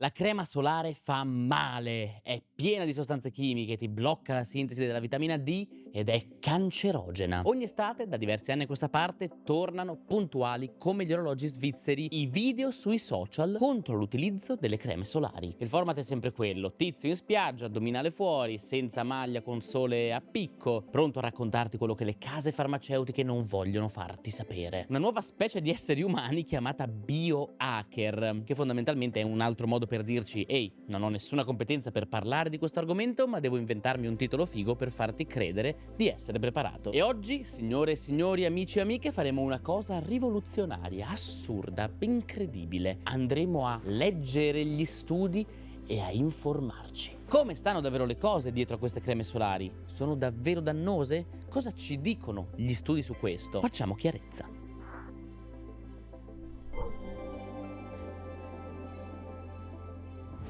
La crema solare fa male, è piena di sostanze chimiche, ti blocca la sintesi della vitamina D ed è cancerogena. Ogni estate, da diversi anni a questa parte, tornano puntuali come gli orologi svizzeri i video sui social contro l'utilizzo delle creme solari. Il format è sempre quello: tizio in spiaggia, addominale fuori, senza maglia, con sole a picco, pronto a raccontarti quello che le case farmaceutiche non vogliono farti sapere. Una nuova specie di esseri umani chiamata biohacker, che fondamentalmente è un altro modo per dirci: ehi, non ho nessuna competenza per parlare di questo argomento, ma devo inventarmi un titolo figo per farti credere di essere preparato. E oggi, signore e signori, amici e amiche, faremo una cosa rivoluzionaria, assurda, incredibile. Andremo a leggere gli studi e a informarci. Come stanno davvero le cose dietro a queste creme solari? Sono davvero dannose? Cosa ci dicono gli studi su questo? Facciamo chiarezza.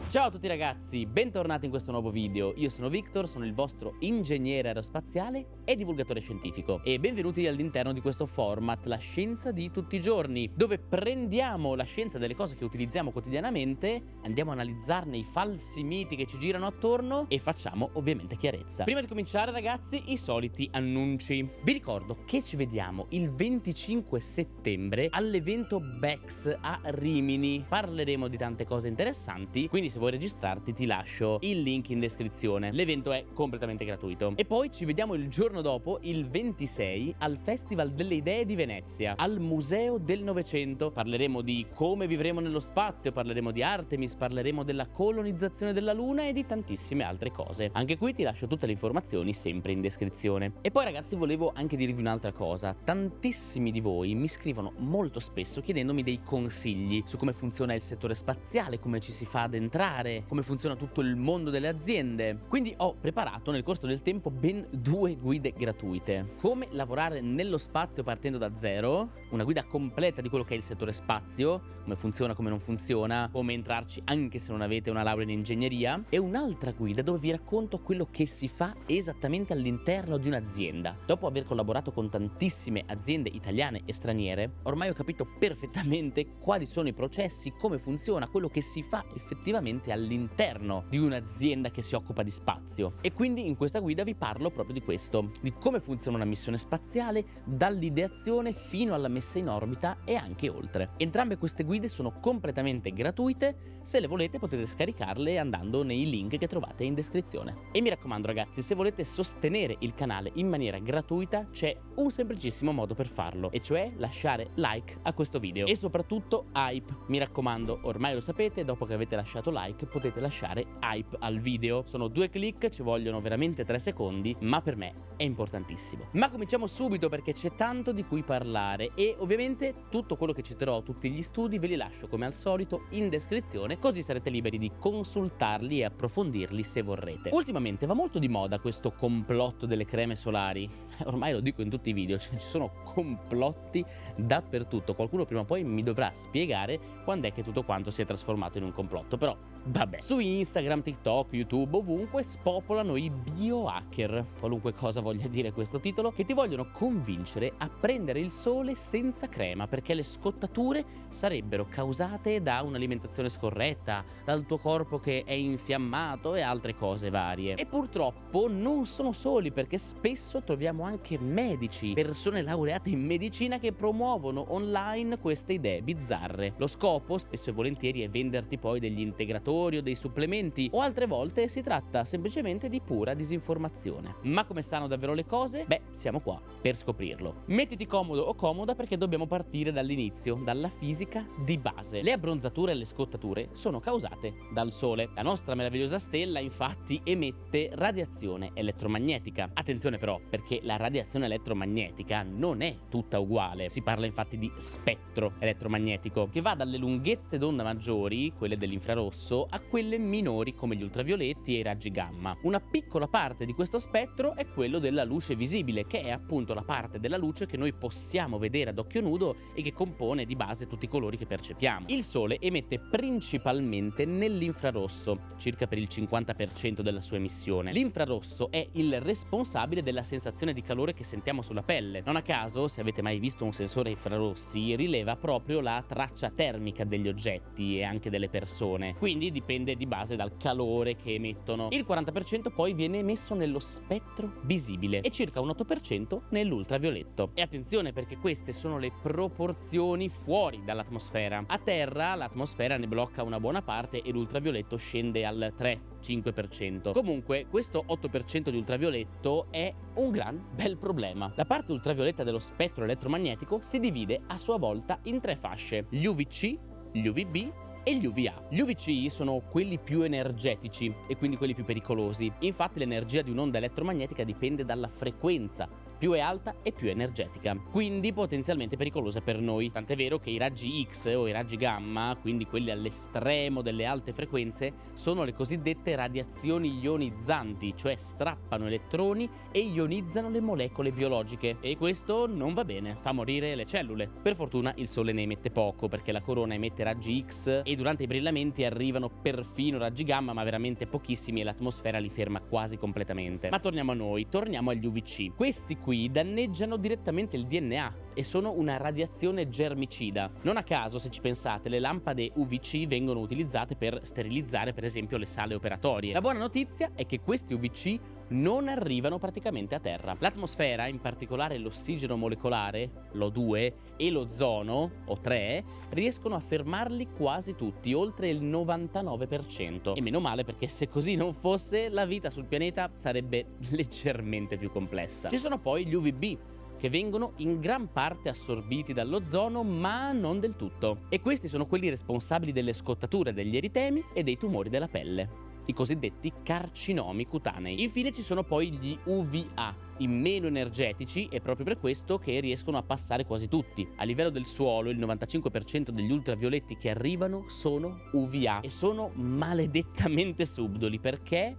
Ciao a tutti ragazzi, bentornati in questo nuovo video. Io sono Victor, sono il vostro ingegnere aerospaziale e divulgatore scientifico e benvenuti all'interno di questo format, la scienza di tutti i giorni, dove prendiamo la scienza delle cose che utilizziamo quotidianamente, andiamo a analizzarne i falsi miti che ci girano attorno e facciamo ovviamente chiarezza. Prima di cominciare ragazzi, i soliti annunci. Vi ricordo che ci vediamo il 25 settembre all'evento BEX a Rimini. Parleremo di tante cose interessanti, quindi se vuoi registrarti ti lascio il link in descrizione. L'evento è completamente gratuito. E poi ci vediamo il giorno dopo, il 26, al Festival delle Idee di Venezia, al Museo del Novecento. Parleremo di come vivremo nello spazio, parleremo di Artemis, parleremo della colonizzazione della Luna e di tantissime altre cose. Anche qui ti lascio tutte le informazioni sempre in descrizione. E poi ragazzi, volevo anche dirvi un'altra cosa. Tantissimi di voi mi scrivono molto spesso chiedendomi dei consigli su come funziona il settore spaziale, come ci si fa ad entrare, come funziona tutto il mondo delle aziende. Quindi ho preparato nel corso del tempo ben 2 guide gratuite. Come lavorare nello spazio partendo da zero, una guida completa di quello che è il settore spazio, come funziona, come non funziona, come entrarci anche se non avete una laurea in ingegneria, e un'altra guida dove vi racconto quello che si fa esattamente all'interno di un'azienda. Dopo aver collaborato con tantissime aziende italiane e straniere, ormai ho capito perfettamente quali sono i processi, come funziona, quello che si fa effettivamente all'interno di un'azienda che si occupa di spazio. E quindi in questa guida vi parlo proprio di questo, di come funziona una missione spaziale, dall'ideazione fino alla messa in orbita e anche oltre. Entrambe queste guide sono completamente gratuite, se le volete potete scaricarle andando nei link che trovate in descrizione. E mi raccomando ragazzi, se volete sostenere il canale in maniera gratuita c'è un semplicissimo modo per farlo, e cioè lasciare like a questo video e soprattutto hype. Mi raccomando, ormai lo sapete, dopo che avete lasciato like potete lasciare hype al video. Sono 2 click, ci vogliono veramente 3 secondi, ma per me è importantissimo. Ma cominciamo subito perché c'è tanto di cui parlare e ovviamente tutto quello che citerò, tutti gli studi, ve li lascio come al solito in descrizione, così sarete liberi di consultarli e approfondirli se vorrete. Ultimamente va molto di moda questo complotto delle creme solari. Ormai lo dico in tutti i video, ci sono complotti dappertutto. Qualcuno prima o poi mi dovrà spiegare quando è che tutto quanto si è trasformato in un complotto, però vabbè. Su Instagram, TikTok, YouTube, ovunque spopolano i biohacker, qualunque cosa voglia dire questo titolo, che ti vogliono convincere a prendere il sole senza crema perché le scottature sarebbero causate da un'alimentazione scorretta, dal tuo corpo che è infiammato e altre cose varie. E purtroppo non sono soli, perché spesso troviamo anche medici, persone laureate in medicina che promuovono online queste idee bizzarre. Lo scopo spesso e volentieri è venderti poi degli integratori o dei supplementi, o altre volte si tratta semplicemente di pura disinformazione. Ma come stanno davvero le cose? Beh, siamo qua per scoprirlo. Mettiti comodo o comoda perché dobbiamo partire dall'inizio, dalla fisica di base. Le abbronzature e le scottature sono causate dal sole. La nostra meravigliosa stella infatti emette radiazione elettromagnetica. Attenzione però, perché la radiazione elettromagnetica non è tutta uguale. Si parla infatti di spettro elettromagnetico, che va dalle lunghezze d'onda maggiori, quelle dell'infrarosso, a quelle minori come gli ultravioletti e i raggi gamma. Una piccola parte di questo spettro è quello della luce visibile, che è appunto la parte della luce che noi possiamo vedere ad occhio nudo e che compone di base tutti i colori che percepiamo. Il Sole emette principalmente nell'infrarosso, circa per il 50% della sua emissione. L'infrarosso è il responsabile della sensazione di calore che sentiamo sulla pelle. Non a caso, se avete mai visto un sensore infrarossi, rileva proprio la traccia termica degli oggetti e anche delle persone. Quindi quindi dipende di base dal calore che emettono. Il 40% poi viene emesso nello spettro visibile e circa un 8% nell'ultravioletto. E attenzione, perché queste sono le proporzioni fuori dall'atmosfera. A terra l'atmosfera ne blocca una buona parte e l'ultravioletto scende al 3-5%. Comunque questo 8% di ultravioletto è un gran bel problema. La parte ultravioletta dello spettro elettromagnetico si divide a sua volta in 3 fasce: gli UVC, gli UVB e gli UVA. Gli UVC sono quelli più energetici e quindi quelli più pericolosi. Infatti l'energia di un'onda elettromagnetica dipende dalla frequenza. Più è alta e più è energetica, quindi potenzialmente pericolosa per noi. Tant'è vero che i raggi X o i raggi gamma, quindi quelli all'estremo delle alte frequenze, sono le cosiddette radiazioni ionizzanti, cioè strappano elettroni e ionizzano le molecole biologiche. E questo non va bene, fa morire le cellule. Per fortuna il Sole ne emette poco, perché la corona emette raggi X e durante i brillamenti arrivano perfino raggi gamma, ma veramente pochissimi, e l'atmosfera li ferma quasi completamente. Ma torniamo a noi, torniamo agli UVC. Questi qui danneggiano direttamente il DNA e sono una radiazione germicida. Non a caso, se ci pensate, le lampade UVC vengono utilizzate per sterilizzare per esempio le sale operatorie. La buona notizia è che questi UVC non arrivano praticamente a terra. L'atmosfera, in particolare l'ossigeno molecolare, l'O2, e l'ozono, O3, riescono a fermarli quasi tutti, oltre il 99%. E meno male, perché se così non fosse, la vita sul pianeta sarebbe leggermente più complessa. Ci sono poi gli UVB, che vengono in gran parte assorbiti dall'ozono, ma non del tutto. E questi sono quelli responsabili delle scottature degli eritemi e dei tumori della pelle, i cosiddetti carcinomi cutanei. Infine ci sono poi gli UVA, i meno energetici, e proprio per questo che riescono a passare quasi tutti. A livello del suolo il 95% degli ultravioletti che arrivano sono UVA e sono maledettamente subdoli perché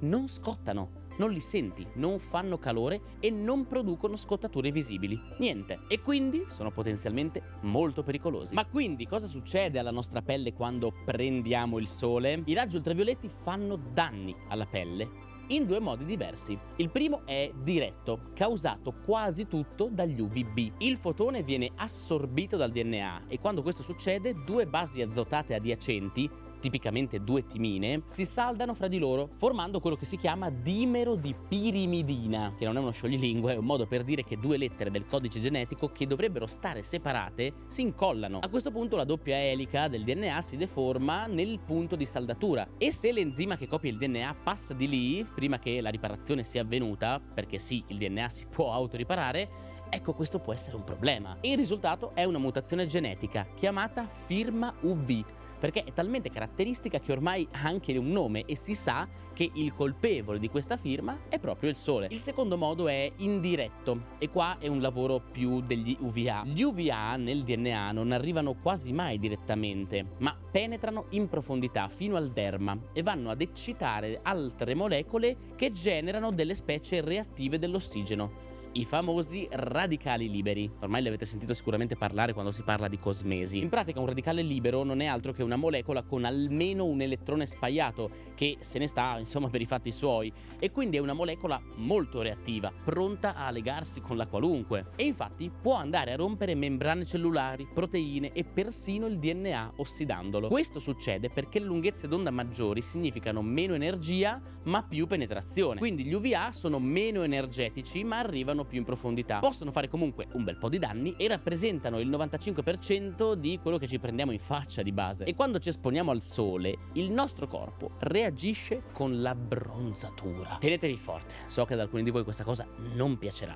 non scottano. Non li senti, non fanno calore e non producono scottature visibili. Niente. E quindi sono potenzialmente molto pericolosi. Ma quindi cosa succede alla nostra pelle quando prendiamo il sole? I raggi ultravioletti fanno danni alla pelle in 2 modi diversi. Il primo è diretto, causato quasi tutto dagli UVB. Il fotone viene assorbito dal DNA e quando questo succede 2 basi azotate adiacenti, tipicamente 2 timine, si saldano fra di loro formando quello che si chiama dimero di pirimidina, che non è uno scioglilingue, è un modo per dire che 2 lettere del codice genetico che dovrebbero stare separate si incollano. A questo punto la doppia elica del DNA si deforma nel punto di saldatura e se l'enzima che copia il DNA passa di lì prima che la riparazione sia avvenuta, perché sì, il DNA si può autoriparare, ecco, questo può essere un problema. Il risultato è una mutazione genetica chiamata firma UV, perché è talmente caratteristica che ormai ha anche un nome e si sa che il colpevole di questa firma è proprio il Sole. Il secondo modo è indiretto e qua è un lavoro più degli UVA. Gli UVA nel DNA non arrivano quasi mai direttamente, ma penetrano in profondità fino al derma e vanno ad eccitare altre molecole che generano delle specie reattive dell'ossigeno, i famosi radicali liberi. Ormai li avete sentito sicuramente parlare quando si parla di cosmesi. In pratica un radicale libero non è altro che una molecola con almeno un elettrone spaiato che se ne sta, insomma, per i fatti suoi, e quindi è una molecola molto reattiva, pronta a legarsi con la qualunque, e infatti può andare a rompere membrane cellulari, proteine e persino il DNA ossidandolo. Questo succede perché le lunghezze d'onda maggiori significano meno energia ma più penetrazione. Quindi gli UVA sono meno energetici ma arrivano più in profondità. Possono fare comunque un bel po' di danni e rappresentano il 95% di quello che ci prendiamo in faccia di base. E quando ci esponiamo al sole, il nostro corpo reagisce con l'abbronzatura. Tenetevi forte, so che ad alcuni di voi questa cosa non piacerà,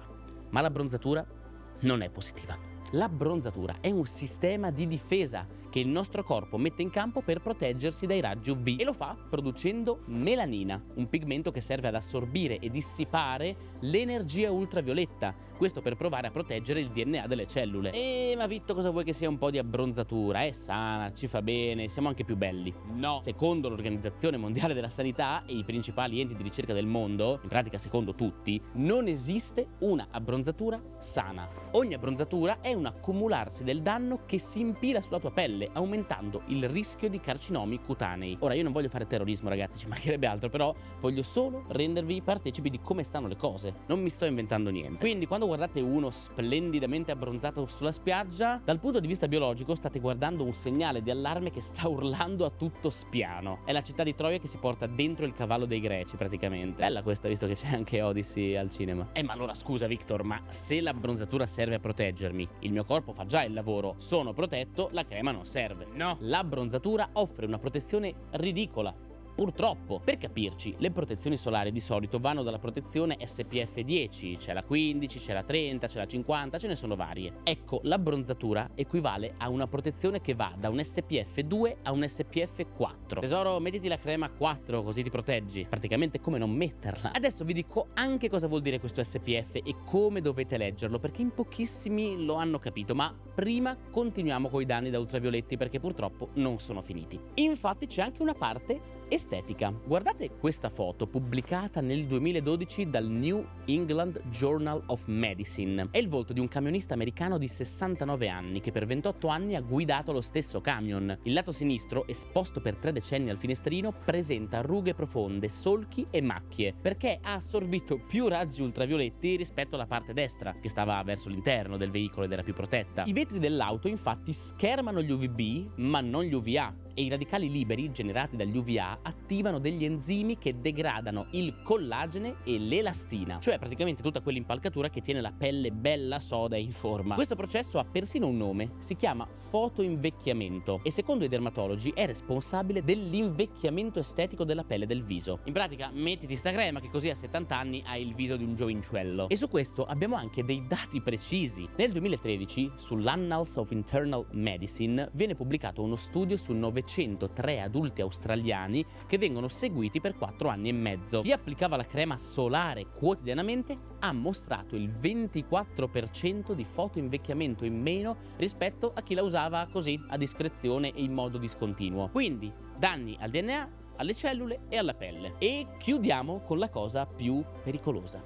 ma l'abbronzatura non è positiva. L'abbronzatura è un sistema di difesa che il nostro corpo mette in campo per proteggersi dai raggi UV e lo fa producendo melanina, un pigmento che serve ad assorbire e dissipare l'energia ultravioletta, questo per provare a proteggere il DNA delle cellule. Ma Vitto, cosa vuoi che sia un po' di abbronzatura? È sana, ci fa bene, siamo anche più belli. No! Secondo l'Organizzazione Mondiale della Sanità e i principali enti di ricerca del mondo, in pratica secondo tutti, non esiste una abbronzatura sana. Ogni abbronzatura è un accumularsi del danno che si impila sulla tua pelle pelle, aumentando il rischio di carcinomi cutanei. Ora, io non voglio fare terrorismo, ragazzi, ci mancherebbe altro, però voglio solo rendervi partecipi di come stanno le cose. Non mi sto inventando niente. Quindi, quando guardate uno splendidamente abbronzato sulla spiaggia, dal punto di vista biologico state guardando un segnale di allarme che sta urlando a tutto spiano. È la città di Troia che si porta dentro il cavallo dei greci, praticamente. Bella questa, visto che c'è anche Odyssey al cinema. Ma allora scusa, Victor, ma se l'abbronzatura serve a proteggermi, il mio corpo fa già il lavoro, sono protetto, la crema non serve. No, l'abbronzatura offre una protezione ridicola. Purtroppo, per capirci, le protezioni solari di solito vanno dalla protezione SPF 10, c'è la 15, c'è la 30, c'è la 50, ce ne sono varie. Ecco, l'abbronzatura equivale a una protezione che va da un SPF 2 a un SPF 4. Tesoro, mettiti la crema 4 così ti proteggi. Praticamente come non metterla. Adesso vi dico anche cosa vuol dire questo SPF e come dovete leggerlo, perché in pochissimi lo hanno capito, ma prima continuiamo coi danni da ultravioletti perché purtroppo non sono finiti. Infatti c'è anche una parte estetica. Guardate questa foto pubblicata nel 2012 dal New England Journal of Medicine. È il volto di un camionista americano di 69 anni che per 28 anni ha guidato lo stesso camion. Il lato sinistro, esposto per 3 decenni al finestrino, presenta rughe profonde, solchi e macchie, perché ha assorbito più raggi ultravioletti rispetto alla parte destra, che stava verso l'interno del veicolo ed era più protetta. I vetri dell'auto infatti schermano gli UVB, ma non gli UVA. E i radicali liberi generati dagli UVA attivano degli enzimi che degradano il collagene e l'elastina, cioè praticamente tutta quell'impalcatura che tiene la pelle bella, soda e in forma. Questo processo ha persino un nome, si chiama fotoinvecchiamento e secondo i dermatologi è responsabile dell'invecchiamento estetico della pelle del viso. In pratica, mettiti sta crema che così a 70 anni hai il viso di un giovincello. E su questo abbiamo anche dei dati precisi. Nel 2013, sull'Annals of Internal Medicine, viene pubblicato uno studio su 903 adulti australiani che vengono seguiti per 4 anni e mezzo. Chi applicava la crema solare quotidianamente ha mostrato il 24% di fotoinvecchiamento in meno rispetto a chi la usava così a discrezione e in modo discontinuo. Quindi danni al DNA, alle cellule e alla pelle. E chiudiamo con la cosa più pericolosa: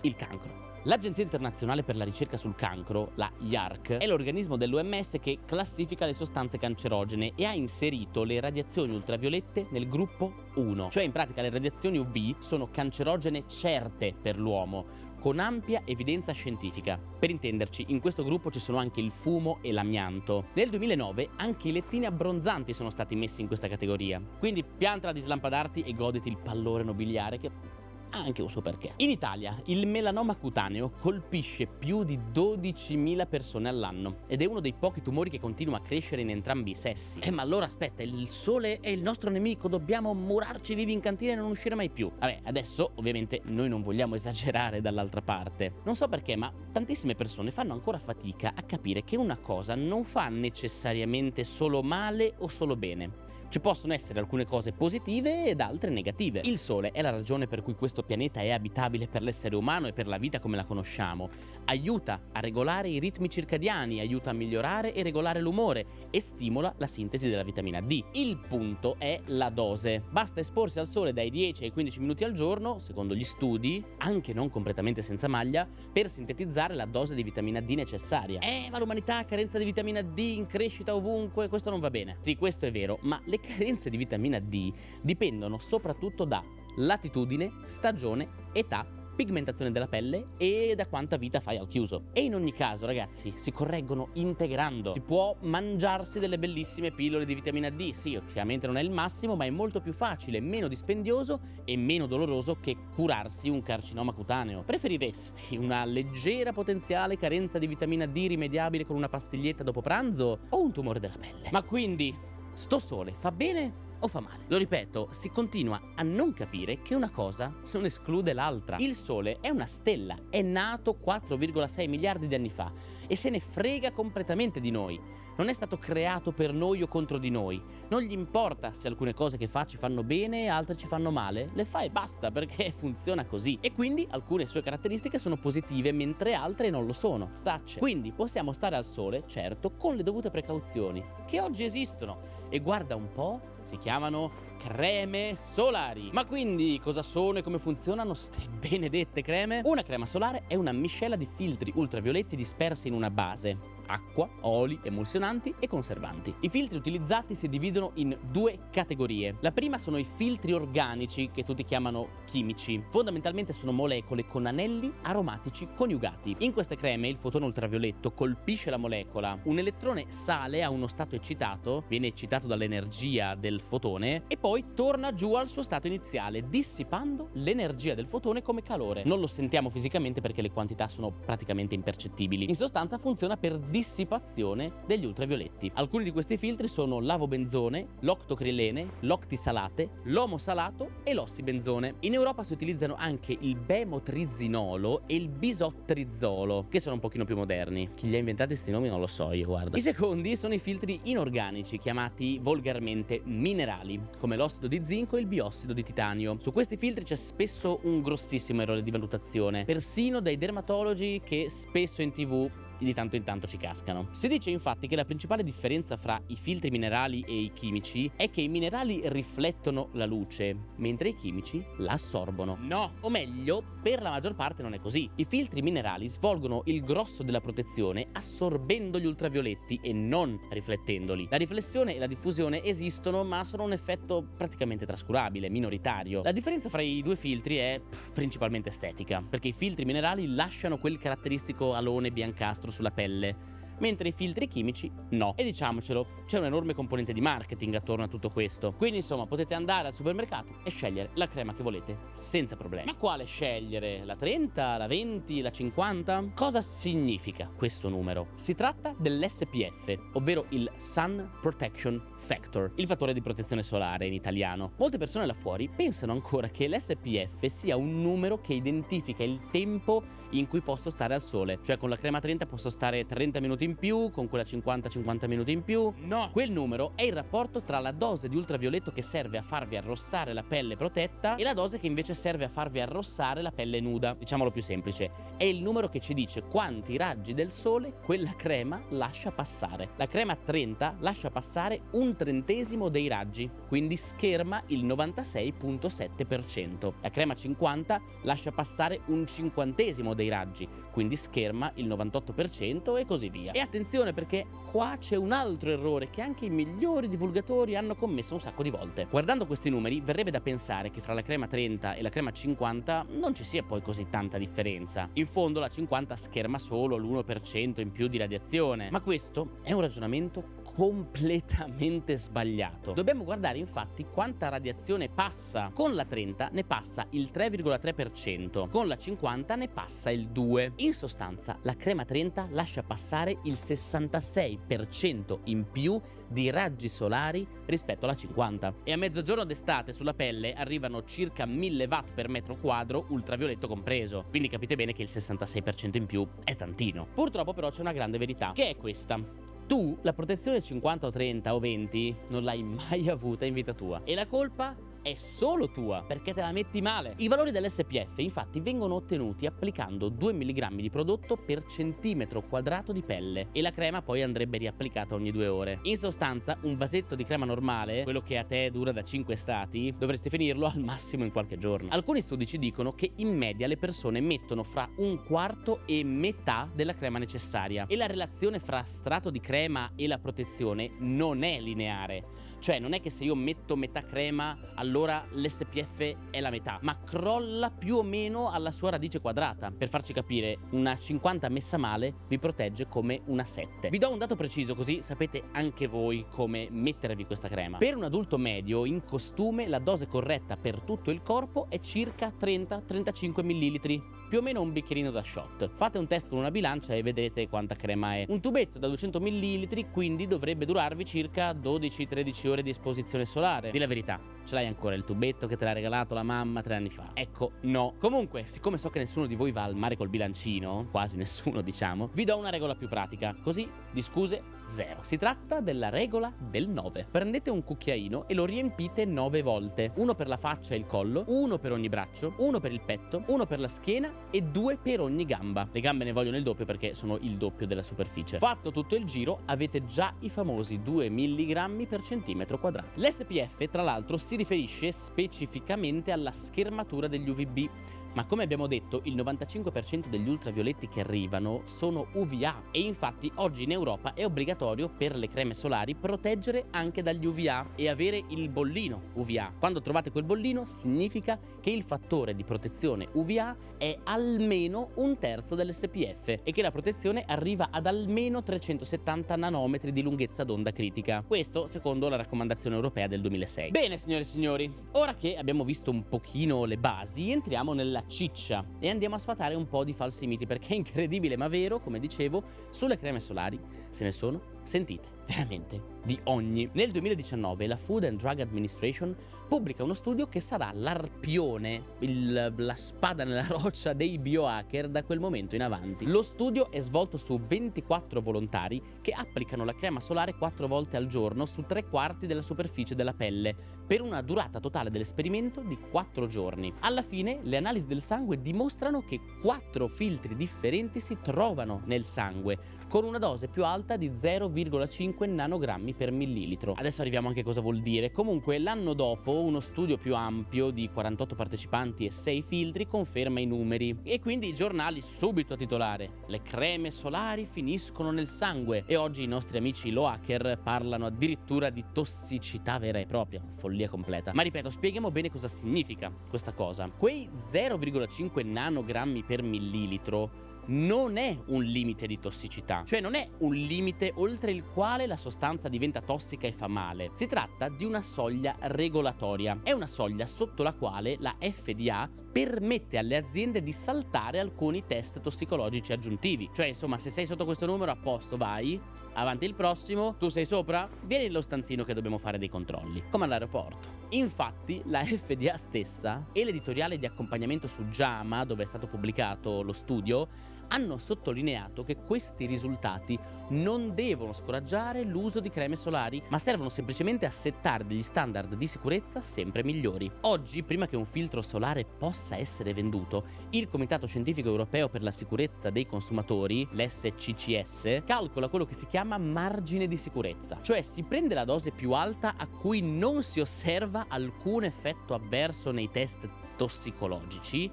il cancro. L'Agenzia Internazionale per la Ricerca sul Cancro, la IARC, è l'organismo dell'OMS che classifica le sostanze cancerogene e ha inserito le radiazioni ultraviolette nel gruppo 1. Cioè in pratica le radiazioni UV sono cancerogene certe per l'uomo, con ampia evidenza scientifica. Per intenderci, in questo gruppo ci sono anche il fumo e l'amianto. Nel 2009 anche i lettini abbronzanti sono stati messi in questa categoria. Quindi piantala di slampadarti e goditi il pallore nobiliare che ha anche un suo perché. In Italia il melanoma cutaneo colpisce più di 12.000 persone all'anno ed è uno dei pochi tumori che continua a crescere in entrambi i sessi. Ma allora aspetta, il sole è il nostro nemico, dobbiamo murarci vivi in cantina e non uscire mai più. Vabbè, adesso ovviamente noi non vogliamo esagerare dall'altra parte. Non so perché, ma tantissime persone fanno ancora fatica a capire che una cosa non fa necessariamente solo male o solo bene. Ci possono essere alcune cose positive ed altre negative. Il Sole è la ragione per cui questo pianeta è abitabile per l'essere umano e per la vita come la conosciamo. Aiuta a regolare i ritmi circadiani, aiuta a migliorare e regolare l'umore e stimola la sintesi della vitamina D. Il punto è la dose. Basta esporsi al sole dai 10 ai 15 minuti al giorno, secondo gli studi, anche non completamente senza maglia, per sintetizzare la dose di vitamina D necessaria. Ma l'umanità ha carenza di vitamina D in crescita ovunque, questo non va bene. Sì, questo è vero, ma le carenze di vitamina D dipendono soprattutto da latitudine, stagione, età, pigmentazione della pelle e da quanta vita fai al chiuso. E in ogni caso, ragazzi, si correggono integrando. Si può mangiarsi delle bellissime pillole di vitamina D. Sì, ovviamente non è il massimo, ma è molto più facile, meno dispendioso e meno doloroso che curarsi un carcinoma cutaneo. Preferiresti una leggera potenziale carenza di vitamina D rimediabile con una pastiglietta dopo pranzo o un tumore della pelle? Ma quindi, sto sole fa bene o fa male? Lo ripeto, si continua a non capire che una cosa non esclude l'altra. Il Sole è una stella, è nato 4,6 miliardi di anni fa e se ne frega completamente di noi. Non è stato creato per noi o contro di noi. Non gli importa se alcune cose che fa ci fanno bene e altre ci fanno male. Le fa e basta, perché funziona così. E quindi alcune sue caratteristiche sono positive mentre altre non lo sono. Stacce. Quindi possiamo stare al sole, certo, con le dovute precauzioni, che oggi esistono. E guarda un po', si chiamano creme solari. Ma quindi cosa sono e come funzionano ste benedette creme? Una crema solare è una miscela di filtri ultravioletti dispersi in una base. acqua, oli, emulsionanti e conservanti. I filtri utilizzati si dividono in due categorie. La prima sono i filtri organici, che tutti chiamano chimici. Fondamentalmente sono molecole con anelli aromatici coniugati. In queste creme il fotone ultravioletto colpisce la molecola, un elettrone sale a uno stato eccitato, viene eccitato dall'energia del fotone e poi torna giù al suo stato iniziale, dissipando l'energia del fotone come calore. Non lo sentiamo fisicamente perché le quantità sono praticamente impercettibili. In sostanza funziona per dissipazione degli ultravioletti. Alcuni di questi filtri sono l'avobenzone, l'octocrilene, l'octisalate, l'omosalato e l'ossibenzone. In Europa si utilizzano anche il bemotrizinolo e il bisottrizolo, che sono un pochino più moderni. Chi li ha inventati questi nomi non lo so io, guarda. I secondi sono i filtri inorganici, chiamati volgarmente minerali, come l'ossido di zinco e il biossido di titanio. Su questi filtri c'è spesso un grossissimo errore di valutazione, persino dai dermatologi che spesso in TV di tanto in tanto ci cascano. Si dice infatti che la principale differenza fra i filtri minerali e i chimici è che i minerali riflettono la luce, mentre i chimici la assorbono. No! O meglio, per la maggior parte non è così. I filtri minerali svolgono il grosso della protezione assorbendo gli ultravioletti e non riflettendoli. La riflessione e la diffusione esistono, ma sono un effetto praticamente trascurabile, minoritario. La differenza fra i due filtri è principalmente estetica, perché i filtri minerali lasciano quel caratteristico alone biancastro sulla pelle, mentre i filtri chimici no. E diciamocelo, c'è un'enorme componente di marketing attorno a tutto questo. Quindi insomma potete andare al supermercato e scegliere la crema che volete senza problemi. Ma quale scegliere? La 30, la 20, la 50? Cosa significa questo numero? Si tratta dell'SPF, ovvero il Sun Protection Factor, il fattore di protezione solare in italiano. Molte persone là fuori pensano ancora che l'SPF sia un numero che identifica il tempo in cui posso stare al sole. Cioè con la crema 30 posso stare 30 minuti in più, con quella 50 minuti in più. No! Quel numero è il rapporto tra la dose di ultravioletto che serve a farvi arrossare la pelle protetta e la dose che invece serve a farvi arrossare la pelle nuda. Diciamolo più semplice, è il numero che ci dice quanti raggi del sole quella crema lascia passare. La crema 30 lascia passare un trentesimo dei raggi, quindi scherma il 96,7%. La crema 50 lascia passare un cinquantesimo dei raggi, quindi scherma il 98% e così via. E attenzione, perché qua c'è un altro errore che anche i migliori divulgatori hanno commesso un sacco di volte. Guardando questi numeri verrebbe da pensare che fra la crema 30 e la crema 50 non ci sia poi così tanta differenza. In fondo la 50 scherma solo l'1% in più di radiazione, ma questo è un ragionamento completamente sbagliato. Dobbiamo guardare infatti quanta radiazione passa. Con la 30 ne passa il 3,3%, con la 50 ne passa il 2%. In sostanza la crema 30 lascia passare il 66% in più di raggi solari rispetto alla 50. E a mezzogiorno d'estate sulla pelle arrivano circa 1000 watt per metro quadro, ultravioletto compreso. Quindi capite bene che il 66% in più è tantino. Purtroppo però c'è una grande verità, che è questa: tu la protezione 50 o 30 o 20 non l'hai mai avuta in vita tua, e la colpa è solo tua perché te la metti male. I valori dell'SPF infatti vengono ottenuti applicando 2 mg di prodotto per centimetro quadrato di pelle, e la crema poi andrebbe riapplicata ogni 2 ore. In sostanza un vasetto di crema normale, quello che a te dura da 5 stati, dovresti finirlo al massimo in qualche giorno. Alcuni studi ci dicono che in media le persone mettono fra un quarto e metà della crema necessaria, e la relazione fra strato di crema e la protezione non è lineare. Cioè non è che se io metto metà crema allora l'SPF è la metà, ma crolla più o meno alla sua radice quadrata. Per farci capire, una 50 messa male vi protegge come una 7. Vi do un dato preciso così sapete anche voi come mettervi questa crema. Per un adulto medio in costume la dose corretta per tutto il corpo è circa 30-35 ml, più o meno un bicchierino da shot. Fate un test con una bilancia e vedrete quanta crema è. Un tubetto da 200 ml quindi dovrebbe durarvi circa 12-13 ore di esposizione solare. Dì la verità, ce l'hai ancora il tubetto che te l'ha regalato la mamma 3 anni fa? Ecco, no. Comunque, siccome so che nessuno di voi va al mare col bilancino, quasi nessuno diciamo, vi do una regola più pratica, così di scuse zero. Si tratta della regola del 9. Prendete un cucchiaino e lo riempite 9 volte. Uno per la faccia e il collo, uno per ogni braccio, uno per il petto, uno per la schiena e 2 per ogni gamba. Le gambe ne vogliono il doppio perché sono il doppio della superficie. Fatto tutto il giro avete già i famosi 2 mg per centimetro quadrato. L'SPF tra l'altro si riferisce specificamente alla schermatura degli UVB. Ma come abbiamo detto, il 95% degli ultravioletti che arrivano sono UVA e infatti oggi in Europa è obbligatorio per le creme solari proteggere anche dagli UVA e avere il bollino UVA. Quando trovate quel bollino significa che il fattore di protezione UVA è almeno un terzo dell'SPF e che la protezione arriva ad almeno 370 nanometri di lunghezza d'onda critica. Questo secondo la raccomandazione europea del 2006. Bene signore e signori, ora che abbiamo visto un pochino le basi, entriamo nella ciccia e andiamo a sfatare un po' di falsi miti, perché è incredibile ma vero, come dicevo, sulle creme solari se ne sono sentite veramente di ogni. Nel 2019 la Food and Drug Administration pubblica uno studio che sarà l'arpione, la spada nella roccia dei biohacker da quel momento in avanti. Lo studio è svolto su 24 volontari che applicano la crema solare 4 volte al giorno su 3/4 della superficie della pelle per una durata totale dell'esperimento di 4 giorni. Alla fine le analisi del sangue dimostrano che 4 filtri differenti si trovano nel sangue con una dose più alta di 0,5 nanogrammi per millilitro. Adesso arriviamo anche a cosa vuol dire. Comunque l'anno dopo uno studio più ampio di 48 partecipanti e 6 filtri conferma i numeri e quindi i giornali subito a titolare: le creme solari finiscono nel sangue. E oggi i nostri amici hacker parlano addirittura di tossicità vera e propria, follia completa. Ma ripeto, spieghiamo bene cosa significa questa cosa. Quei 0,5 nanogrammi per millilitro non è un limite di tossicità, cioè non è un limite oltre il quale la sostanza diventa tossica e fa male. Si tratta di una soglia regolatoria, è una soglia sotto la quale la FDA permette alle aziende di saltare alcuni test tossicologici aggiuntivi. Cioè insomma, se sei sotto questo numero, a posto, vai, avanti il prossimo, tu sei sopra, vieni nello stanzino che dobbiamo fare dei controlli, come all'aeroporto. Infatti la FDA stessa e l'editoriale di accompagnamento su JAMA, dove è stato pubblicato lo studio, hanno sottolineato che questi risultati non devono scoraggiare l'uso di creme solari, ma servono semplicemente a settare degli standard di sicurezza sempre migliori. Oggi, prima che un filtro solare possa essere venduto, il Comitato Scientifico Europeo per la Sicurezza dei Consumatori, l'SCCS, calcola quello che si chiama margine di sicurezza, cioè si prende la dose più alta a cui non si osserva alcun effetto avverso nei test tossicologici,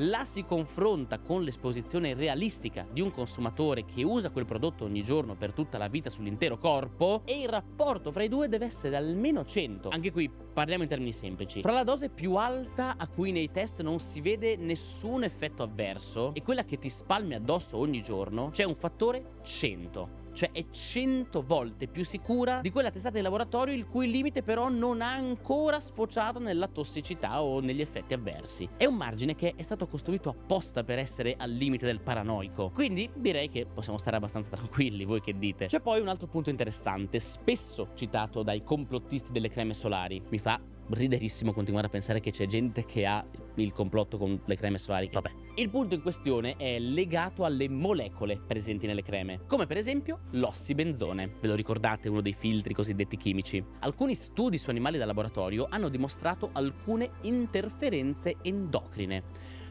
la si confronta con l'esposizione realistica di un consumatore che usa quel prodotto ogni giorno per tutta la vita sull'intero corpo e il rapporto fra i due deve essere almeno 100. Anche qui parliamo in termini semplici. Fra la dose più alta a cui nei test non si vede nessun effetto avverso e quella che ti spalmi addosso ogni giorno c'è un fattore 100. Cioè è 100 volte più sicura di quella testata in laboratorio, il cui limite però non ha ancora sfociato nella tossicità o negli effetti avversi. È un margine che è stato costruito apposta per essere al limite del paranoico. Quindi direi che possiamo stare abbastanza tranquilli, voi che dite? C'è poi un altro punto interessante, spesso citato dai complottisti delle creme solari. Mi fa riderissimo continuare a pensare che c'è gente che ha il complotto con le creme solari. Vabbè. Il punto in questione è legato alle molecole presenti nelle creme, come per esempio l'ossibenzone. Ve lo ricordate, uno dei filtri cosiddetti chimici? Alcuni studi su animali da laboratorio hanno dimostrato alcune interferenze endocrine,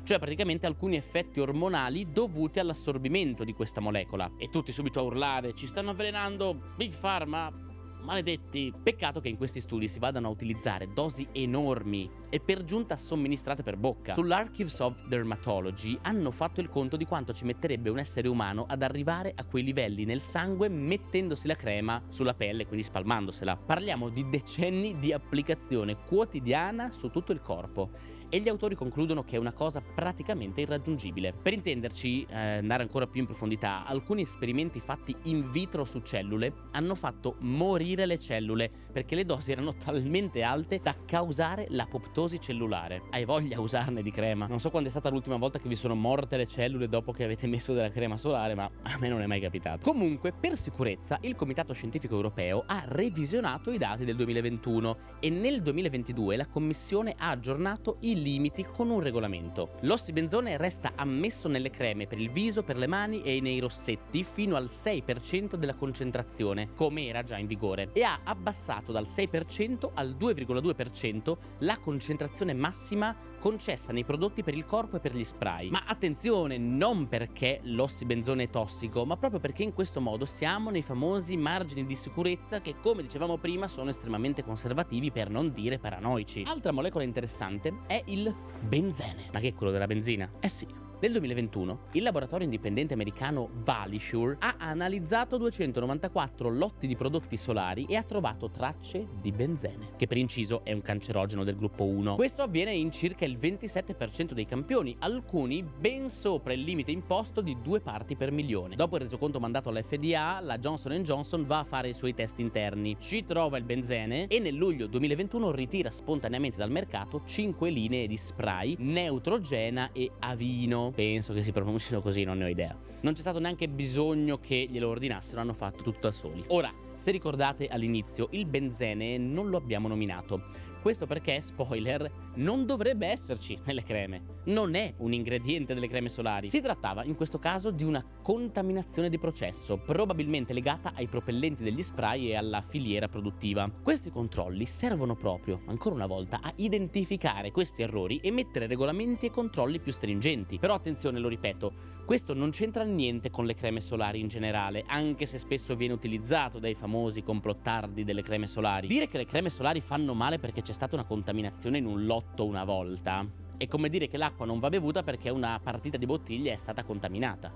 cioè praticamente alcuni effetti ormonali dovuti all'assorbimento di questa molecola. E tutti subito a urlare: ci stanno avvelenando, Big Pharma, maledetti. Peccato che in questi studi si vadano a utilizzare dosi enormi e per giunta somministrate per bocca. Sull'Archives of Dermatology hanno fatto il conto di quanto ci metterebbe un essere umano ad arrivare a quei livelli nel sangue mettendosi la crema sulla pelle, quindi spalmandosela. Parliamo di decenni di applicazione quotidiana su tutto il corpo. E gli autori concludono che è una cosa praticamente irraggiungibile. Per intenderci, andare ancora più in profondità, alcuni esperimenti fatti in vitro su cellule hanno fatto morire le cellule perché le dosi erano talmente alte da causare l'apoptosi cellulare. Hai voglia a usarne di crema? Non so quando è stata l'ultima volta che vi sono morte le cellule dopo che avete messo della crema solare, ma a me non è mai capitato. Comunque, per sicurezza, il Comitato Scientifico Europeo ha revisionato i dati del 2021 e nel 2022 la Commissione ha aggiornato i limiti con un regolamento. L'ossibenzone resta ammesso nelle creme per il viso, per le mani e nei rossetti fino al 6% della concentrazione, come era già in vigore ricercatore e ha abbassato dal 6% al 2,2% la concentrazione massima concessa nei prodotti per il corpo e per gli spray. Ma attenzione, non perché l'ossibenzone è tossico, ma proprio perché in questo modo siamo nei famosi margini di sicurezza che, come dicevamo prima, sono estremamente conservativi, per non dire paranoici. Altra molecola interessante è il benzene. Ma che è quello della benzina? Eh sì. Nel 2021 il laboratorio indipendente americano Valisure ha analizzato 294 lotti di prodotti solari e ha trovato tracce di benzene, che per inciso è un cancerogeno del gruppo 1. Questo avviene in circa il 27% dei campioni, alcuni ben sopra il limite imposto di 2 parti per milione. Dopo il resoconto mandato alla FDA, la Johnson & Johnson va a fare i suoi test interni, ci trova il benzene e nel luglio 2021 ritira spontaneamente dal mercato 5 linee di spray Neutrogena e Avino. Penso che si pronunciino così, non ne ho idea. Non c'è stato neanche bisogno che glielo ordinassero, hanno fatto tutto da soli. Ora, se ricordate all'inizio, il benzene non lo abbiamo nominato. Questo perché, spoiler, non dovrebbe esserci nelle creme. Non è un ingrediente delle creme solari. Si trattava in questo caso di una contaminazione di processo, probabilmente legata ai propellenti degli spray e alla filiera produttiva. Questi controlli servono proprio, ancora una volta, a identificare questi errori e mettere regolamenti e controlli più stringenti. Però attenzione, lo ripeto, questo non c'entra niente con le creme solari in generale, anche se spesso viene utilizzato dai famosi complottardi delle creme solari. Dire che le creme solari fanno male perché c'è stata una contaminazione in un lotto una volta è come dire che l'acqua non va bevuta perché una partita di bottiglie è stata contaminata.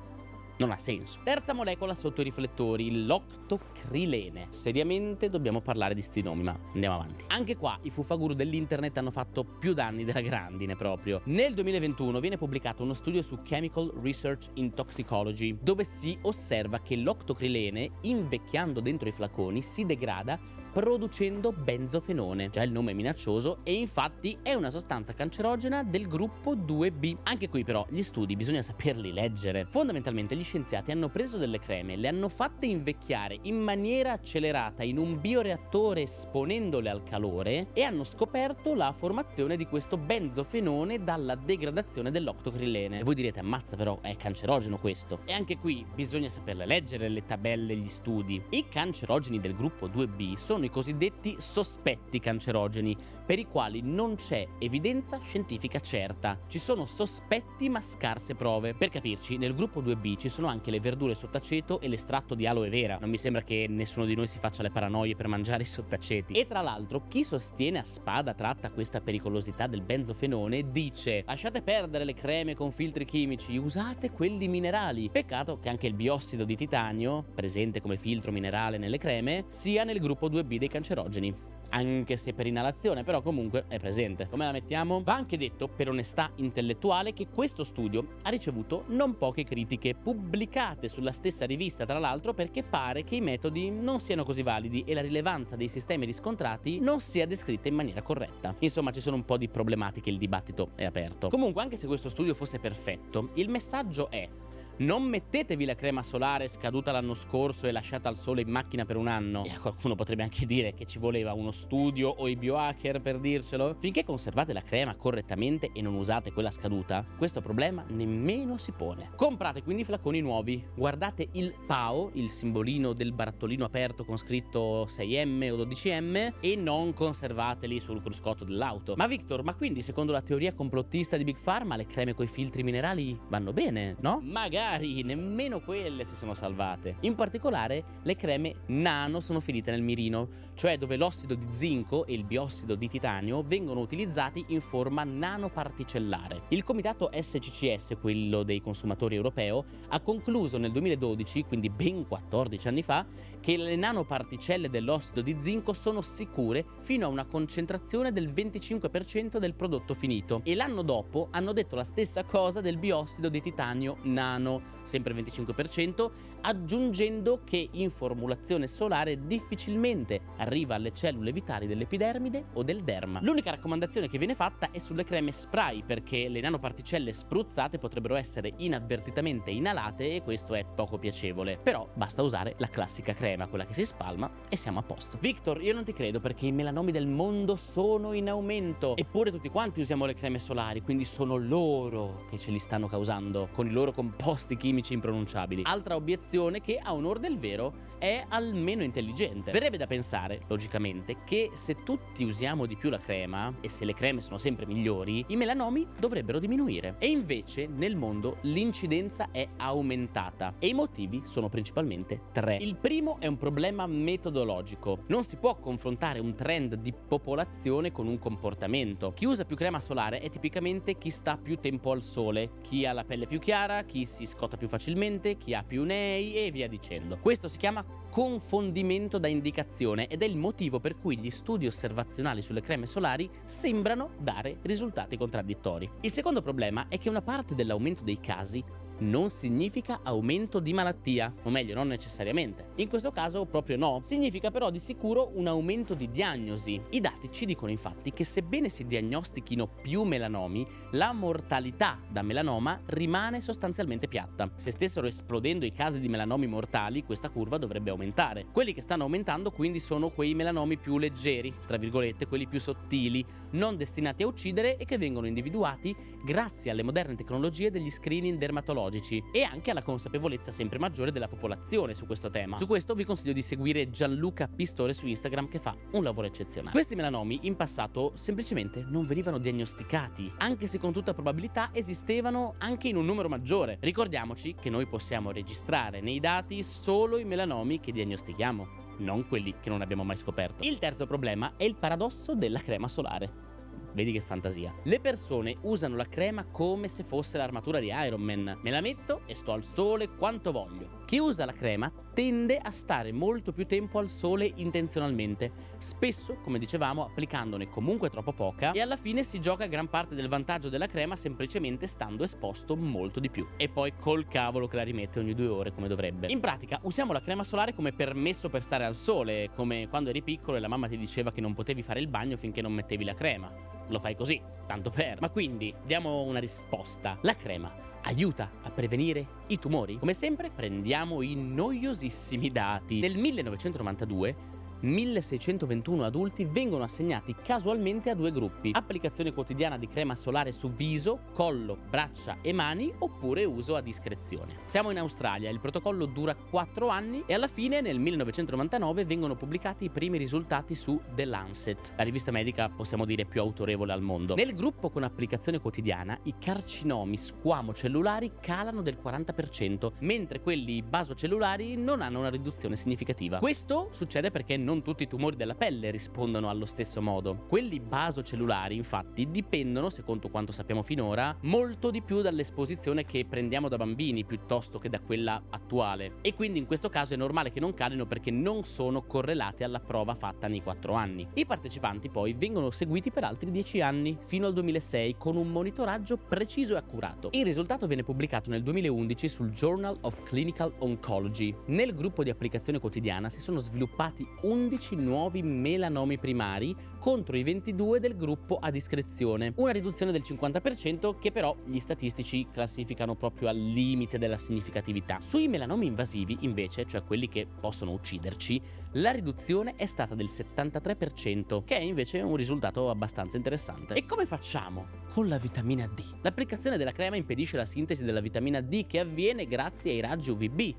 Non ha senso. Terza molecola sotto i riflettori, l'octocrilene. Seriamente dobbiamo parlare di sti nomi, ma andiamo avanti. Anche qua i fuffaguru dell'internet hanno fatto più danni della grandine proprio. Nel 2021 viene pubblicato uno studio su Chemical Research in Toxicology, dove si osserva che l'octocrilene, invecchiando dentro i flaconi, si degrada producendo benzofenone. Già il nome è minaccioso e infatti è una sostanza cancerogena del gruppo 2B. Anche qui però gli studi bisogna saperli leggere. Fondamentalmente gli scienziati hanno preso delle creme, le hanno fatte invecchiare in maniera accelerata in un bioreattore esponendole al calore e hanno scoperto la formazione di questo benzofenone dalla degradazione dell'octocrilene. E voi direte, ammazza, però è cancerogeno questo. E anche qui bisogna saperle leggere le tabelle e gli studi. I cancerogeni del gruppo 2B sono i cosiddetti sospetti cancerogeni, per i quali non c'è evidenza scientifica certa. Ci sono sospetti ma scarse prove. Per capirci, nel gruppo 2B ci sono anche le verdure sott'aceto e l'estratto di aloe vera. Non mi sembra che nessuno di noi si faccia le paranoie per mangiare i sottaceti. E tra l'altro, chi sostiene a spada tratta questa pericolosità del benzofenone dice: lasciate perdere le creme con filtri chimici, usate quelli minerali. Peccato che anche il biossido di titanio, presente come filtro minerale nelle creme, sia nel gruppo 2B dei cancerogeni. Anche se per inalazione, però comunque è presente. Come la mettiamo? Va anche detto, per onestà intellettuale, che questo studio ha ricevuto non poche critiche, pubblicate sulla stessa rivista tra l'altro, perché pare che i metodi non siano così validi e la rilevanza dei sistemi riscontrati non sia descritta in maniera corretta. Insomma, ci sono un po' di problematiche, il dibattito è aperto. Comunque, anche se questo studio fosse perfetto, il messaggio è: non mettetevi la crema solare scaduta l'anno scorso e lasciata al sole in macchina per un anno. E qualcuno potrebbe anche dire che ci voleva uno studio o i biohacker per dircelo. Finché conservate la crema correttamente e non usate quella scaduta, questo problema nemmeno si pone. Comprate quindi flaconi nuovi, guardate il PAO, il simbolino del barattolino aperto con scritto 6M o 12M, e non conservateli sul cruscotto dell'auto. Ma Victor, ma quindi secondo la teoria complottista di Big Pharma le creme coi filtri minerali vanno bene, no? Magari nemmeno quelle si sono salvate. In particolare le creme nano sono finite nel mirino, cioè dove l'ossido di zinco e il biossido di titanio vengono utilizzati in forma nanoparticellare. Il comitato SCCS, quello dei consumatori europeo, ha concluso nel 2012, quindi ben 14 anni fa, che le nanoparticelle dell'ossido di zinco sono sicure fino a una concentrazione del 25% del prodotto finito, e l'anno dopo hanno detto la stessa cosa del biossido di titanio nano, sempre 25%, aggiungendo che in formulazione solare difficilmente arriva alle cellule vitali dell'epidermide o del derma. L'unica raccomandazione che viene fatta è sulle creme spray, perché le nanoparticelle spruzzate potrebbero essere inavvertitamente inalate e questo è poco piacevole. Però basta usare la classica crema, quella che si spalma, e siamo a posto. Victor, io non ti credo, perché i melanomi del mondo sono in aumento, eppure tutti quanti usiamo le creme solari, quindi sono loro che ce li stanno causando con i loro composti chimici chimici impronunciabili. Altra obiezione che, a onor del vero, è almeno intelligente. Verrebbe da pensare, logicamente, che se tutti usiamo di più la crema, e se le creme sono sempre migliori, i melanomi dovrebbero diminuire. E invece nel mondo l'incidenza è aumentata e i motivi sono principalmente tre. Il primo è un problema metodologico. Non si può confrontare un trend di popolazione con un comportamento. Chi usa più crema solare è tipicamente chi sta più tempo al sole, chi ha la pelle più chiara, chi si scotta più facilmente, chi ha più nei e via dicendo. Questo si chiama confondimento da indicazione ed è il motivo per cui gli studi osservazionali sulle creme solari sembrano dare risultati contraddittori. Il secondo problema è che una parte dell'aumento dei casi non significa aumento di malattia, o meglio, non necessariamente. In questo caso proprio no, significa però di sicuro un aumento di diagnosi. I dati ci dicono infatti che sebbene si diagnostichino più melanomi, la mortalità da melanoma rimane sostanzialmente piatta. Se stessero esplodendo i casi di melanomi mortali, questa curva dovrebbe aumentare. Quelli che stanno aumentando quindi sono quei melanomi più leggeri, tra virgolette, quelli più sottili, non destinati a uccidere e che vengono individuati grazie alle moderne tecnologie degli screening dermatologici e anche alla consapevolezza sempre maggiore della popolazione su questo tema. Su questo vi consiglio di seguire Gianluca Pistore su Instagram, che fa un lavoro eccezionale. Questi melanomi in passato semplicemente non venivano diagnosticati, anche se con tutta probabilità esistevano anche in un numero maggiore. Ricordiamoci che noi possiamo registrare nei dati solo i melanomi che diagnostichiamo, non quelli che non abbiamo mai scoperto. Il terzo problema è il paradosso della crema solare. Vedi che fantasia. Le persone usano la crema come se fosse l'armatura di Iron Man. Me la metto e sto al sole quanto voglio. Chi usa la crema tende a stare molto più tempo al sole intenzionalmente, spesso, come dicevamo, applicandone comunque troppo poca, e alla fine si gioca gran parte del vantaggio della crema semplicemente stando esposto molto di più. E poi col cavolo che la rimette ogni 2 ore come dovrebbe. In pratica usiamo la crema solare come permesso per stare al sole, come quando eri piccolo e la mamma ti diceva che non potevi fare il bagno finché non mettevi la crema. Lo fai così, tanto per. Ma quindi diamo una risposta. La crema aiuta a prevenire i tumori? Come sempre prendiamo i noiosissimi dati. Nel 1992 1621 adulti vengono assegnati casualmente a 2 gruppi: applicazione quotidiana di crema solare su viso, collo, braccia e mani, oppure uso a discrezione. Siamo in Australia, il protocollo dura 4 anni e alla fine nel 1999 vengono pubblicati i primi risultati su The Lancet, la rivista medica possiamo dire più autorevole al mondo. Nel gruppo con applicazione quotidiana i carcinomi squamocellulari calano del 40%, mentre quelli basocellulari non hanno una riduzione significativa. Questo succede perché non tutti i tumori della pelle rispondono allo stesso modo. Quelli basocellulari, infatti, dipendono, secondo quanto sappiamo finora, molto di più dall'esposizione che prendiamo da bambini piuttosto che da quella attuale. E quindi in questo caso è normale che non calino perché non sono correlati alla prova fatta nei 4 anni. I partecipanti poi vengono seguiti per altri 10 anni, fino al 2006, con un monitoraggio preciso e accurato. Il risultato viene pubblicato nel 2011 sul Journal of Clinical Oncology. Nel gruppo di applicazione quotidiana si sono sviluppati 11 nuovi melanomi primari contro i 22 del gruppo a discrezione, una riduzione del 50% che però gli statistici classificano proprio al limite della significatività. Sui melanomi invasivi, invece, cioè quelli che possono ucciderci, la riduzione è stata del 73%, che è invece un risultato abbastanza interessante. E come facciamo? Con la vitamina D. L'applicazione della crema impedisce la sintesi della vitamina D, che avviene grazie ai raggi UVB.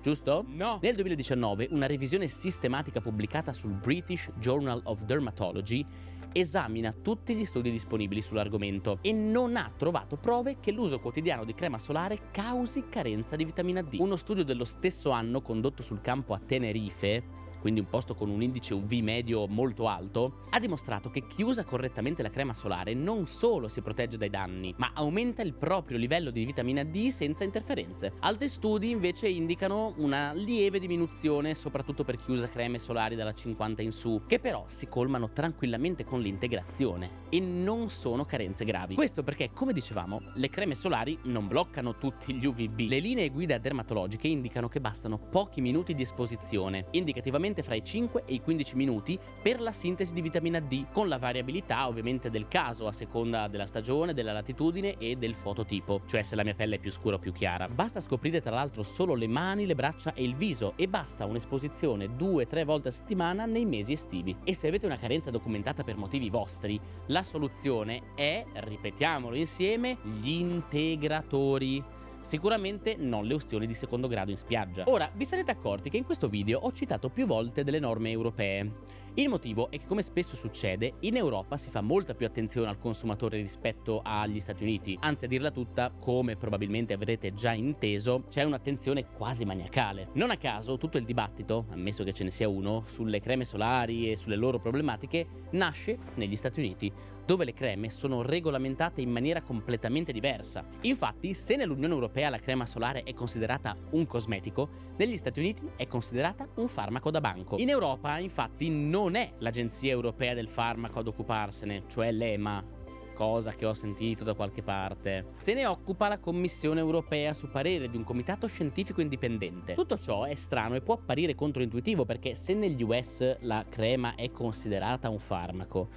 Giusto? No. Nel 2019 una revisione sistematica pubblicata sul British Journal of Dermatology esamina tutti gli studi disponibili sull'argomento e non ha trovato prove che l'uso quotidiano di crema solare causi carenza di vitamina D. Uno studio dello stesso anno condotto sul campo a Tenerife, quindi un posto con un indice UV medio molto alto, ha dimostrato che chi usa correttamente la crema solare non solo si protegge dai danni, ma aumenta il proprio livello di vitamina D senza interferenze. Altri studi invece indicano una lieve diminuzione, soprattutto per chi usa creme solari dalla 50 in su, che però si colmano tranquillamente con l'integrazione e non sono carenze gravi. Questo perché, come dicevamo, le creme solari non bloccano tutti gli UVB. Le linee guida dermatologiche indicano che bastano pochi minuti di esposizione, indicativamente fra i 5 e i 15 minuti, per la sintesi di vitamina D, con la variabilità ovviamente del caso a seconda della stagione, della latitudine e del fototipo, cioè se la mia pelle è più scura o più chiara. Basta scoprire tra l'altro solo le mani, le braccia e il viso e basta un'esposizione 2-3 volte a settimana nei mesi estivi. E se avete una carenza documentata per motivi vostri, la soluzione è, ripetiamolo insieme, gli integratori. Sicuramente non le ustioni di secondo grado in spiaggia. Ora, vi sarete accorti che in questo video ho citato più volte delle norme europee. Il motivo è che, come spesso succede, in Europa si fa molta più attenzione al consumatore rispetto agli Stati Uniti. Anzi, a dirla tutta, come probabilmente avrete già inteso, c'è un'attenzione quasi maniacale. Non a caso tutto il dibattito, ammesso che ce ne sia uno, sulle creme solari e sulle loro problematiche, nasce negli Stati Uniti, dove le creme sono regolamentate in maniera completamente diversa. Infatti, se nell'Unione Europea la crema solare è considerata un cosmetico, negli Stati Uniti è considerata un farmaco da banco. In Europa, infatti, non è l'Agenzia Europea del Farmaco ad occuparsene, cioè l'EMA, cosa che ho sentito da qualche parte. Se ne occupa la Commissione Europea su parere di un comitato scientifico indipendente. Tutto ciò è strano e può apparire controintuitivo, perché se negli US la crema è considerata un farmaco,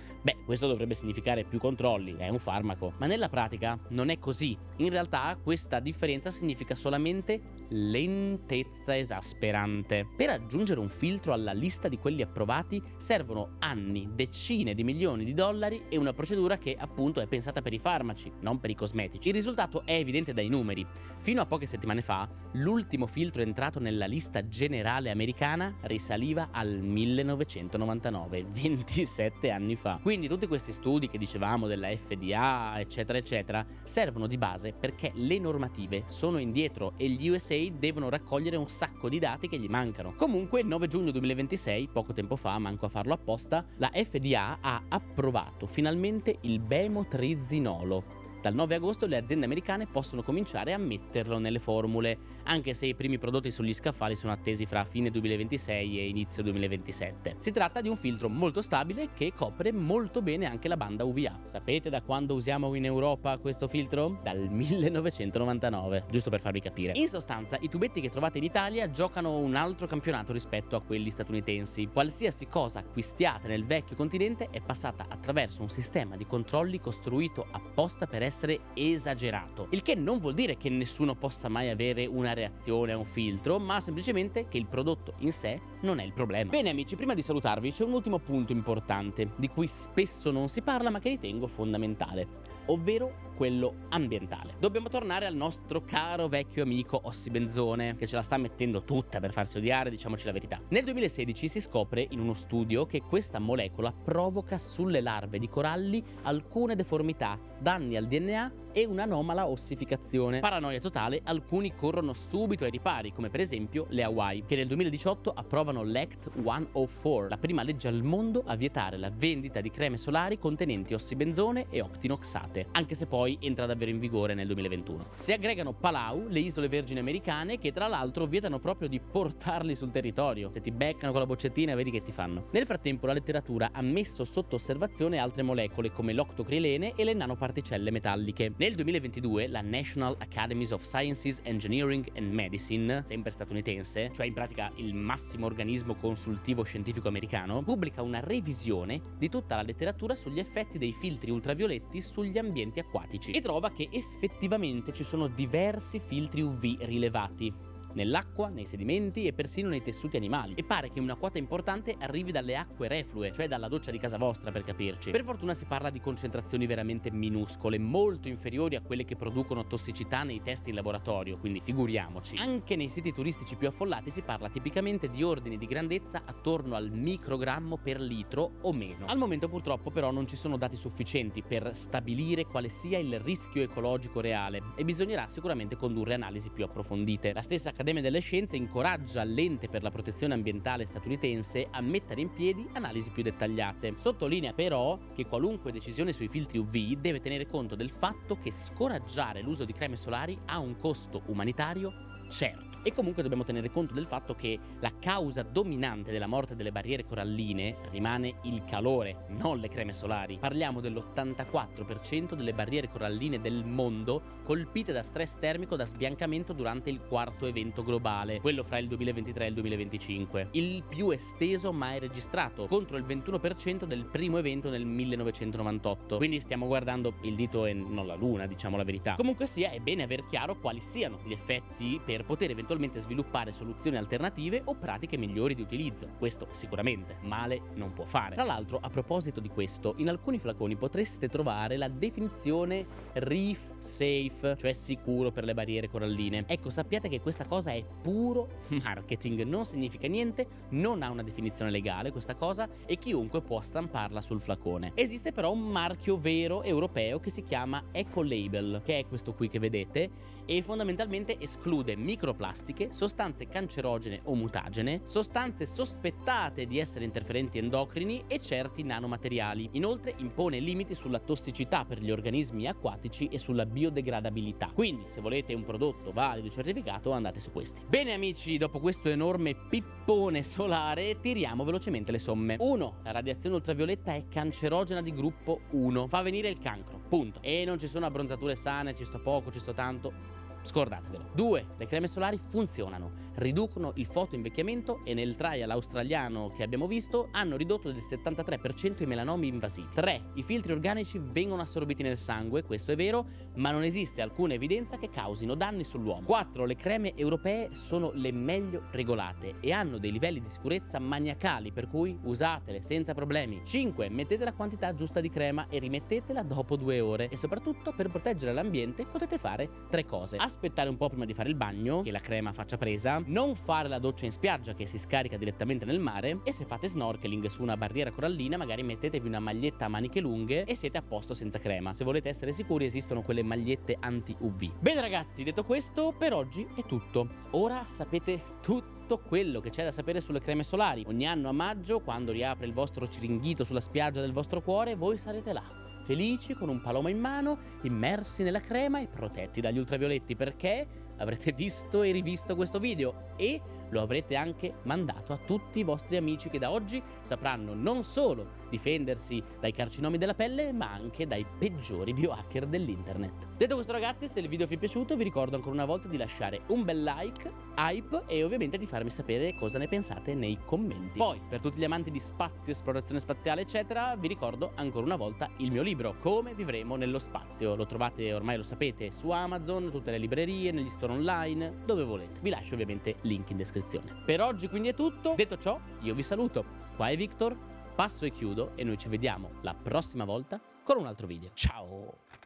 questo dovrebbe significare più controlli, è un farmaco. Ma nella pratica non è così. In realtà questa differenza significa solamente lentezza esasperante. Per aggiungere un filtro alla lista di quelli approvati servono anni, decine di milioni di dollari e una procedura che appunto è pensata per i farmaci, non per i cosmetici. Il risultato è evidente dai numeri. Fino a poche settimane fa, l'ultimo filtro entrato nella lista generale americana risaliva al 1999, 27 anni fa. Quindi tutti questi studi che dicevamo della FDA, eccetera, eccetera, servono di base perché le normative sono indietro e gli USA devono raccogliere un sacco di dati che gli mancano. Comunque, il 9 giugno 2026, poco tempo fa, manco a farlo apposta, la FDA ha approvato finalmente il bemotrizinolo. Dal 9 agosto le aziende americane possono cominciare a metterlo nelle formule, anche se i primi prodotti sugli scaffali sono attesi fra fine 2026 e inizio 2027. Si tratta di un filtro molto stabile che copre molto bene anche la banda UVA. Sapete da quando usiamo in Europa questo filtro? Dal 1999, giusto per farvi capire. In sostanza, i tubetti che trovate in Italia giocano un altro campionato rispetto a quelli statunitensi. Qualsiasi cosa acquistiate nel vecchio continente è passata attraverso un sistema di controlli costruito apposta per essere esagerato, il che non vuol dire che nessuno possa mai avere una reazione a un filtro, ma semplicemente che il prodotto in sé non è il problema. Bene amici, prima di salutarvi c'è un ultimo punto importante di cui spesso non si parla ma che ritengo fondamentale, ovvero quello ambientale. Dobbiamo tornare al nostro caro vecchio amico ossibenzone, che ce la sta mettendo tutta per farsi odiare, diciamoci la verità. Nel 2016 si scopre in uno studio che questa molecola provoca sulle larve di coralli alcune deformità, danni al DNA e un'anomala ossificazione. Paranoia totale, alcuni corrono subito ai ripari, come per esempio le Hawaii, che nel 2018 approvano l'Act 104, la prima legge al mondo a vietare la vendita di creme solari contenenti ossibenzone e octinoxate, anche se poi entra davvero in vigore nel 2021. Si aggregano Palau, le isole Vergini americane, che tra l'altro vietano proprio di portarli sul territorio. Se ti beccano con la boccettina, vedi che ti fanno. Nel frattempo la letteratura ha messo sotto osservazione altre molecole come l'octocrilene e le nanoparticelle metalliche. Nel 2022 la National Academies of Sciences, Engineering and Medicine, sempre statunitense, cioè in pratica il massimo organismo consultivo scientifico americano, pubblica una revisione di tutta la letteratura sugli effetti dei filtri ultravioletti sugli ambienti acquatici e trova che effettivamente ci sono diversi filtri UV rilevati nell'acqua, nei sedimenti e persino nei tessuti animali, e pare che una quota importante arrivi dalle acque reflue, cioè dalla doccia di casa vostra, per capirci. Per fortuna si parla di concentrazioni veramente minuscole, molto inferiori a quelle che producono tossicità nei test in laboratorio, quindi figuriamoci. Anche nei siti turistici più affollati si parla tipicamente di ordini di grandezza attorno al microgrammo per litro o meno. Al momento purtroppo però non ci sono dati sufficienti per stabilire quale sia il rischio ecologico reale e bisognerà sicuramente condurre analisi più approfondite. La stessa Accademia delle Scienze incoraggia l'ente per la protezione ambientale statunitense a mettere in piedi analisi più dettagliate. Sottolinea però che qualunque decisione sui filtri UV deve tenere conto del fatto che scoraggiare l'uso di creme solari ha un costo umanitario certo. E comunque dobbiamo tenere conto del fatto che la causa dominante della morte delle barriere coralline rimane il calore, non le creme solari. Parliamo dell'84% delle barriere coralline del mondo colpite da stress termico da sbiancamento durante il quarto evento globale, quello fra il 2023 e il 2025. Il più esteso mai registrato, contro il 21% del primo evento nel 1998. Quindi stiamo guardando il dito e non la luna, diciamo la verità. Comunque sia, è bene aver chiaro quali siano gli effetti per poter eventualmente sviluppare soluzioni alternative o pratiche migliori di utilizzo. Questo sicuramente male non può fare. Tra l'altro, a proposito di questo, in alcuni flaconi potreste trovare la definizione Reef safe, cioè sicuro per le barriere coralline. Ecco, sappiate che questa cosa è puro marketing, non significa niente, non ha una definizione legale questa cosa e chiunque può stamparla sul flacone. Esiste però un marchio vero europeo che si chiama Ecolabel, che è questo qui che vedete, e fondamentalmente esclude microplastiche, sostanze cancerogene o mutagene, sostanze sospettate di essere interferenti endocrini e certi nanomateriali. Inoltre impone limiti sulla tossicità per gli organismi acquatici e sulla biodegradabilità. Quindi se volete un prodotto valido e certificato andate su questi. Bene amici, dopo questo enorme pippone solare tiriamo velocemente le somme. 1. La radiazione ultravioletta è cancerogena di gruppo 1, fa venire il cancro, punto. E non ci sono abbronzature sane, ci sto poco, ci sto tanto. Scordatevelo. 2. Le creme solari funzionano, riducono il fotoinvecchiamento e nel trial australiano che abbiamo visto hanno ridotto del 73% i melanomi invasivi. 3. I filtri organici vengono assorbiti nel sangue, questo è vero, ma non esiste alcuna evidenza che causino danni sull'uomo. 4. Le creme europee sono le meglio regolate e hanno dei livelli di sicurezza maniacali, per cui usatele senza problemi. 5. Mettete la quantità giusta di crema e rimettetela dopo 2 ore. E soprattutto per proteggere l'ambiente potete fare 3 cose. Aspettare un po' prima di fare il bagno, che la crema faccia presa, non fare la doccia in spiaggia che si scarica direttamente nel mare, e se fate snorkeling su una barriera corallina magari mettetevi una maglietta a maniche lunghe e siete a posto senza crema. Se volete essere sicuri esistono quelle magliette anti-UV. Bene ragazzi, detto questo, per oggi è tutto. Ora sapete tutto quello che c'è da sapere sulle creme solari. Ogni anno a maggio, quando riapre il vostro ciringhito sulla spiaggia del vostro cuore, voi sarete là, felici con un palomo in mano, immersi nella crema e protetti dagli ultravioletti, perché avrete visto e rivisto questo video e lo avrete anche mandato a tutti i vostri amici che da oggi sapranno non solo difendersi dai carcinomi della pelle, ma anche dai peggiori biohacker dell'internet. Detto questo ragazzi, se il video vi è piaciuto vi ricordo ancora una volta di lasciare un bel like, hype e ovviamente di farmi sapere cosa ne pensate nei commenti. Poi, per tutti gli amanti di spazio, esplorazione spaziale eccetera, vi ricordo ancora una volta il mio libro, Come vivremo nello spazio. Lo trovate, ormai lo sapete, su Amazon, tutte le librerie, negli store online, dove volete. Vi lascio ovviamente link in descrizione. Per oggi quindi è tutto. Detto ciò, io vi saluto. Qua è Victor, passo e chiudo e noi ci vediamo la prossima volta con un altro video. Ciao!